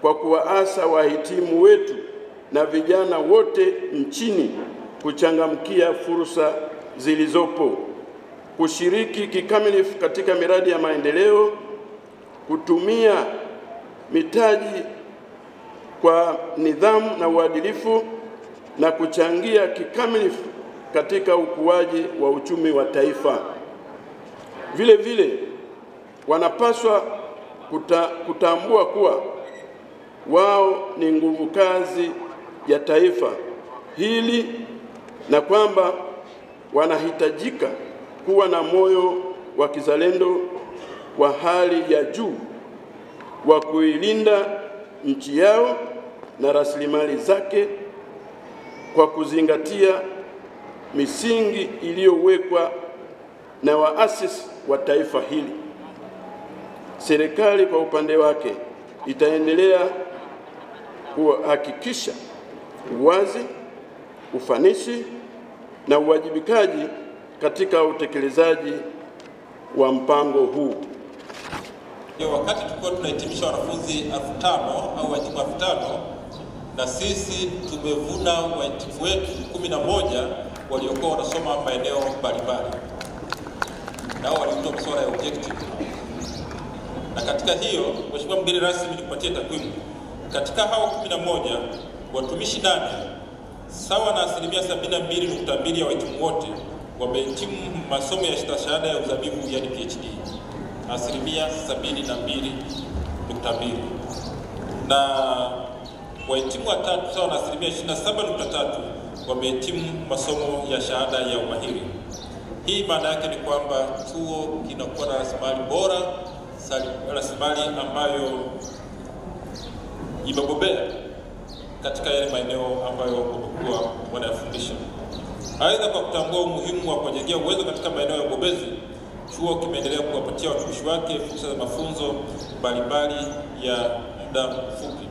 kwa kuwaasa wahitimu wetu na vijana wote nchini kuchangamkia fursa zilizopo, kushiriki kikamilifu katika miradi ya maendeleo, kutumia mitaji kwa nidhamu na uadilifu na kuchangia kikamilifu katika ukuaji wa uchumi wa taifa. Vile vile wanapaswa kutambua kuwa wao ni nguvu kazi ya taifa hili na kwamba wanahitajika kuwa na moyo wa kizalendo wa hali ya juu wa kuilinda nchi yao na rasilimali zake kwa kuzingatia misingi iliyowekwa na waasisi wa taifa hili. Serikali kwa upande wake itaendelea kuhakikisha uwazi, ufanisi na uwajibikaji katika utekelezaji wa mpango huu. Wakati tulikuwa tunahitimisha wanafunzi 5,000 au wahitimu 5,000, na sisi tumevuna wahitimu wetu 11 waliokuwa wanasoma maeneo mbalimbali, nao walitoa masuala ya objective. Na katika hiyo, Mheshimiwa mgeni rasmi, nikupatie takwimu. Katika hao 11, watumishi 8 sawa na 72.2% ya wahitimu wote wamehitimu masomo ya shahada ya uzabibu, yani PhD, 72.2%, na wahitimu watatu sawa na 27.3% wamehitimu masomo ya shahada ya umahiri. Hii maana yake ni kwamba chuo kinakuwa na rasilimali bora, rasilimali ambayo imebobea katika yale maeneo ambayo wamekuwa wanayafundisha. Aidha, kwa kutambua umuhimu wa kujengea uwezo katika maeneo ya ubobezi, chuo kimeendelea kuwapatia watumishi wake fursa za mafunzo mbalimbali ya muda mfupi.